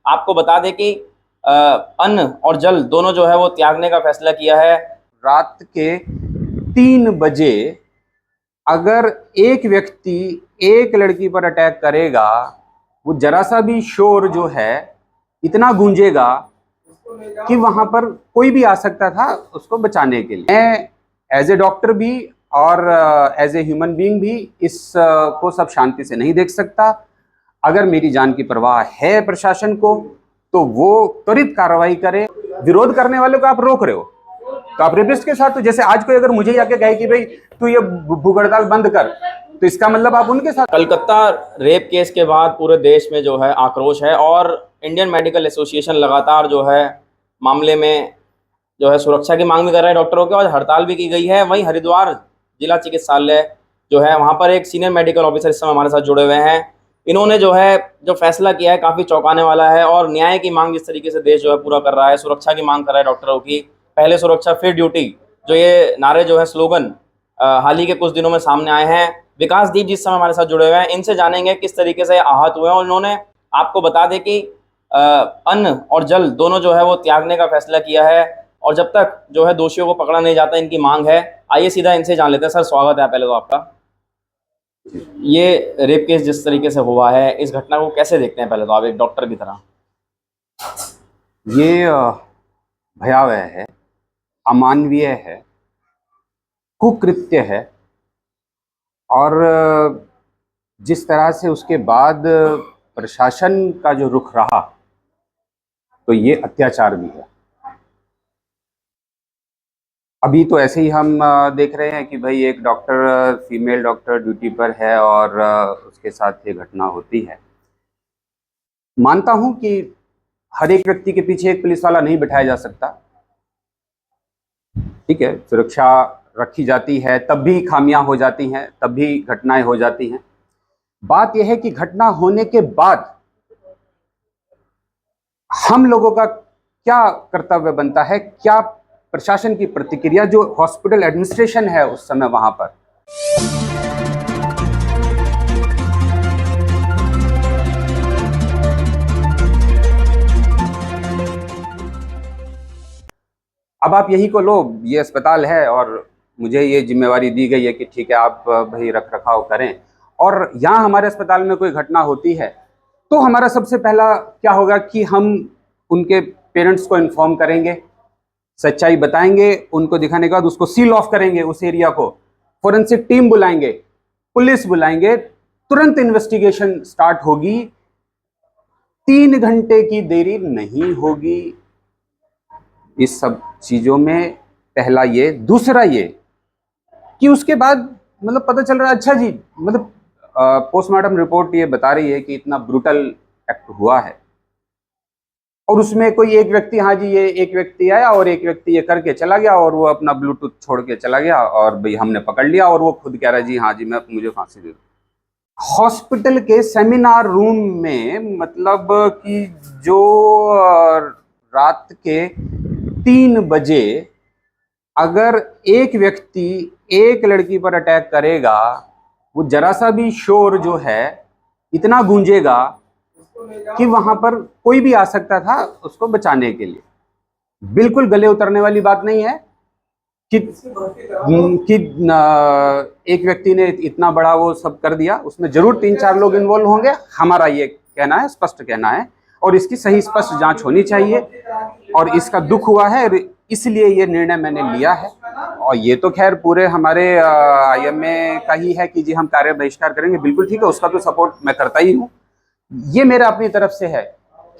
आपको बता दें कि अन्न और जल दोनों जो है वो त्यागने का फैसला किया है। रात के 3 बजे अगर एक व्यक्ति एक लड़की पर अटैक करेगा, वो जरा सा भी शोर जो है इतना गूंजेगा कि वहां पर कोई भी आ सकता था उसको बचाने के लिए। मैं एज ए डॉक्टर भी और एज ए ह्यूमन बीइंग भी इस को सब शांति से नहीं देख सकता। अगर मेरी जान की परवाह है प्रशासन को तो वो त्वरित कार्रवाई करे। विरोध करने वालों को आप रोक रहे हो तो आप रेपिस्ट के साथ, तो जैसे आज कोई अगर मुझे आके कहे कि भाई तू ये भूख हड़ताल बंद कर, तो इसका मतलब आप उनके साथ। कलकत्ता रेप केस के बाद पूरे देश में जो है आक्रोश है और इंडियन मेडिकल एसोसिएशन लगातार जो है मामले में जो है सुरक्षा की मांग भी कर रहा है डॉक्टरों के, और हड़ताल भी की गई है। वहीं हरिद्वार जिला चिकित्सालय जो है वहाँ पर एक सीनियर मेडिकल ऑफिसर इस समय हमारे साथ जुड़े हुए हैं। इन्होंने जो फैसला किया है काफ़ी चौंकाने वाला है और न्याय की मांग जिस तरीके से देश जो है पूरा कर रहा है, सुरक्षा की मांग कर रहा है डॉक्टरों की, पहले सुरक्षा फिर ड्यूटी, जो ये नारे जो है स्लोगन हाल ही के कुछ दिनों में सामने आए हैं। विकास दीप जिस समय हमारे साथ जुड़े हुए हैं, इनसे जानेंगे किस तरीके से आहत हुए हैं। और उन्होंने आपको बता दें कि अन्न और जल दोनों जो है वो त्यागने का फैसला किया है और जब तक जो है दोषियों को पकड़ा नहीं जाता इनकी मांग है। आइए सीधा इनसे जान लेते हैं। सर स्वागत है पहले तो आपका। ये रेप केस जिस तरीके से हुआ है, इस घटना को कैसे देखते हैं पहले तो आप एक डॉक्टर की तरह? ये भयावह है, अमानवीय है, कुकृत्य है और जिस तरह से उसके बाद प्रशासन का जो रुख रहा तो ये अत्याचार भी है। अभी तो ऐसे ही हम देख रहे हैं कि भाई एक डॉक्टर, फीमेल डॉक्टर ड्यूटी पर है और उसके साथ ये घटना होती है। मानता हूं कि हर एक व्यक्ति के पीछे एक पुलिस वाला नहीं बिठाया जा सकता, ठीक है, सुरक्षा रखी जाती है तब भी खामियां हो जाती हैं, तब भी घटनाएं हो जाती हैं। बात यह है कि घटना होने के बाद हम लोगों का क्या कर्तव्य बनता है, क्या प्रशासन की प्रतिक्रिया, जो हॉस्पिटल एडमिनिस्ट्रेशन है उस समय वहां पर। अब आप यही को लो, ये अस्पताल है और मुझे ये जिम्मेवारी दी गई है कि ठीक है आप भाई रख रखाव करें, और यहाँ हमारे अस्पताल में कोई घटना होती है तो हमारा सबसे पहला क्या होगा कि हम उनके पेरेंट्स को इन्फॉर्म करेंगे, सच्चाई बताएंगे, उनको दिखाने के बाद उसको सील ऑफ करेंगे उस एरिया को, फोरेंसिक टीम बुलाएंगे, पुलिस बुलाएंगे, तुरंत इन्वेस्टिगेशन स्टार्ट होगी। 3 घंटे की देरी नहीं होगी इस सब चीजों में। पहला ये, दूसरा ये कि उसके बाद मतलब पता चल रहा है, अच्छा जी, मतलब पोस्टमार्टम रिपोर्ट ये बता रही है कि इतना ब्रूटल एक्ट हुआ है और उसमें कोई एक व्यक्ति, हाँ जी, ये एक व्यक्ति आया और एक व्यक्ति ये करके चला गया और वो अपना ब्लूटूथ छोड़ के चला गया और भाई हमने पकड़ लिया और वो खुद कह रहा है जी हाँ जी मुझे फांसी दे दो। हॉस्पिटल के सेमिनार रूम में मतलब कि जो रात के 3 बजे अगर एक व्यक्ति एक लड़की पर अटैक करेगा, वो जरा सा भी शोर जो है इतना गूंजेगा कि वहां पर कोई भी आ सकता था उसको बचाने के लिए। बिल्कुल गले उतरने वाली बात नहीं है कि एक व्यक्ति ने इतना बड़ा वो सब कर दिया, उसमें जरूर 3-4 लोग इन्वॉल्व होंगे, हमारा ये कहना है, स्पष्ट कहना है, और इसकी सही स्पष्ट जांच होनी चाहिए। और इसका दुख हुआ है, इसलिए ये निर्णय मैंने लिया है। और ये तो खैर पूरे हमारे IMA का ही है कि जी हम कार्य बहिष्कार करेंगे, बिल्कुल ठीक है, उसका तो सपोर्ट मैं करता ही हूँ। ये मेरा अपनी तरफ से है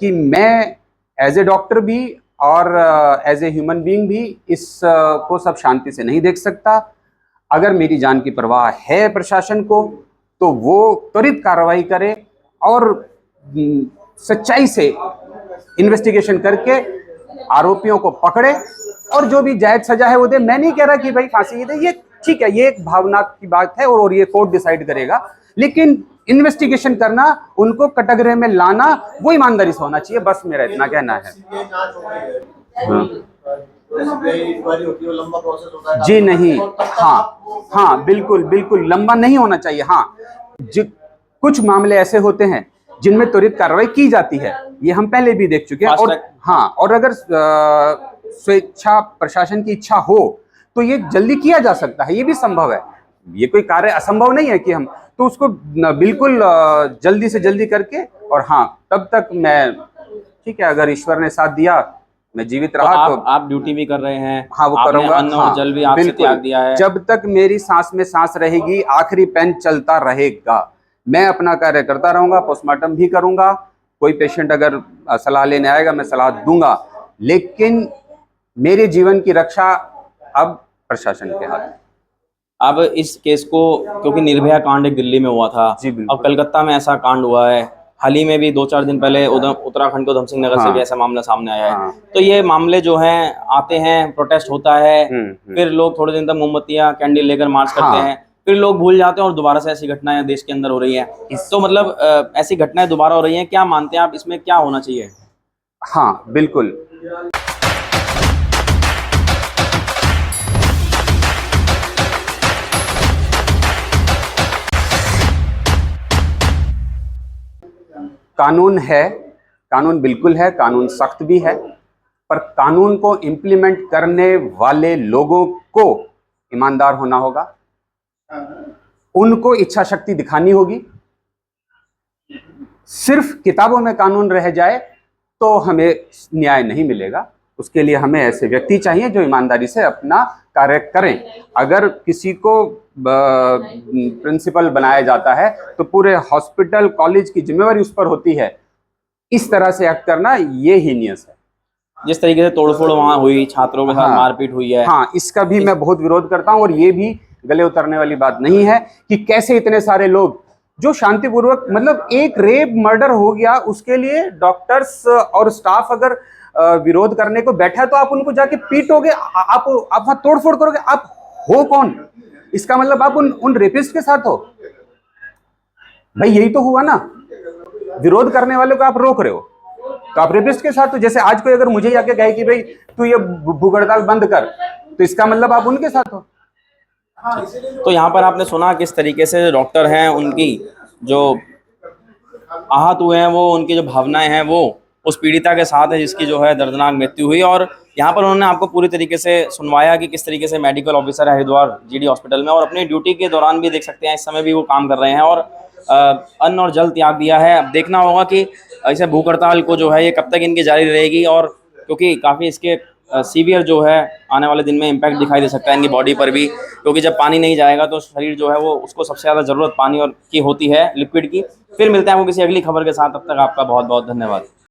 कि मैं एज ए डॉक्टर भी और एज ए ह्यूमन बीइंग भी इस को सब शांति से नहीं देख सकता। अगर मेरी जान की परवाह है प्रशासन को तो वो त्वरित कार्रवाई करे और सच्चाई से इन्वेस्टिगेशन करके आरोपियों को पकड़े और जो भी जायज सजा है वो दे। मैं नहीं कह रहा कि भाई फांसी दे, ये ठीक है, ये एक भावना की बात है और ये कोर्ट डिसाइड करेगा, लेकिन इन्वेस्टिगेशन करना, उनको कटघरे में लाना, वो ईमानदारी से होना चाहिए, बस मेरा इतना कहना है। जी नहीं, हाँ बिल्कुल बिल्कुल लंबा नहीं होना चाहिए। हाँ, कुछ मामले ऐसे होते हैं जिनमें त्वरित कार्रवाई की जाती है, ये हम पहले भी देख चुके हैं। फास्ट और ट्रैक। हाँ, और अगर स्वेच्छा प्रशासन की इच्छा हो तो ये जल्दी किया जा सकता है, ये भी संभव है। ये कोई कार्य असंभव नहीं है कि हम तो उसको बिल्कुल जल्दी से जल्दी करके, और हाँ तब तक मैं ठीक है, अगर ईश्वर ने साथ दिया, मैं जीवित तो रहा तो आप ड्यूटी भी कर रहे हैं, हाँ वो आपने करूंगा। अन्न और हाँ जल भी आपसे बिल्कुल, त्याग दिया है। जब तक मेरी सांस में सांस रहेगी, आखिरी पेन चलता रहेगा, मैं अपना कार्य करता रहूंगा, पोस्टमार्टम भी करूंगा। कोई पेशेंट अगर सलाह लेने आएगा, मैं सलाह दूंगा, लेकिन मेरे जीवन की रक्षा अब प्रशासन के हाथ में। अब इस केस को, क्योंकि निर्भया कांड एक दिल्ली में हुआ था, जी बिल्कुल। अब कलकत्ता में ऐसा कांड हुआ है, हाल ही में भी 2-4 दिन पहले उत्तराखंड के उधम सिंह नगर से भी हाँ। ऐसा मामला सामने आया है। हाँ। तो ये मामले जो हैं आते हैं, प्रोटेस्ट होता है, फिर लोग थोड़े दिन तक मोमबत्तियां कैंडल लेकर मार्च करते हाँ। हैं, फिर लोग भूल जाते हैं और दोबारा से ऐसी घटनाएं देश के अंदर हो रही हैं। तो मतलब ऐसी घटनाएं दोबारा हो रही हैं, क्या मानते हैं आप, इसमें क्या होना चाहिए? हाँ बिल्कुल। कानून है, कानून बिल्कुल है, कानून सख्त भी है, पर कानून को इम्प्लीमेंट करने वाले लोगों को ईमानदार होना होगा, उनको इच्छा शक्ति दिखानी होगी। सिर्फ किताबों में कानून रह जाए तो हमें न्याय नहीं मिलेगा। उसके लिए हमें ऐसे व्यक्ति चाहिए जो ईमानदारी से अपना कार्य करें। अगर किसी को प्रिंसिपल बनाया जाता है तो पूरे हॉस्पिटल कॉलेज की जिम्मेवारी उस पर होती है। इस तरह से एक्ट करना ये हीनियस है। जिस तरीके से तोड़फोड़ वहां हुई, छात्रों के साथ हाँ, मारपीट हुई है, हाँ इसका भी मैं बहुत विरोध करता हूं। और ये भी गले उतरने वाली बात नहीं है कि कैसे इतने सारे लोग जो शांतिपूर्वक, मतलब एक रेप मर्डर हो गया, उसके लिए डॉक्टर्स और स्टाफ अगर विरोध करने को बैठा तो आप उनको जाके पीटोगे, आप वहां तोड़फोड़ करोगे। आप हो कौन? इसका मतलब आप उन रेपिस्ट के साथ हो। भाई यही तो हुआ ना, विरोध करने वालों को आप रोक रहे हो तो आप रेपिस्ट के साथ हो। जैसे आज कोई अगर मुझे आके कहे कि भाई तू ये भूख हड़ताल बंद कर, तो इसका मतलब आप उनके साथ हो। तो यहाँ पर आपने सुना किस तरीके से डॉक्टर हैं, उनकी जो आहत हुए हैं, वो उनकी जो भावनाएं हैं वो उस पीड़िता के साथ है जिसकी जो है दर्दनाक मृत्यु हुई। और यहाँ पर उन्होंने आपको पूरी तरीके से सुनवाया कि किस तरीके से मेडिकल ऑफिसर है हरिद्वार जीडी हॉस्पिटल में, और अपनी ड्यूटी के दौरान भी देख सकते हैं इस समय भी वो काम कर रहे हैं और अन्न और जल त्याग दिया है। अब देखना होगा कि ऐसे भूख हड़ताल को जो है ये कब तक इनकी जारी रहेगी, और क्योंकि काफ़ी इसके सीवियर जो है आने वाले दिन में इम्पैक्ट दिखाई दे सकता है इनकी बॉडी पर भी, क्योंकि जब पानी नहीं जाएगा तो शरीर जो है वो, उसको सबसे ज़्यादा ज़रूरत पानी और की होती है, लिक्विड की। फिर मिलते हैं आपको किसी अगली खबर के साथ, तब तक आपका बहुत बहुत धन्यवाद।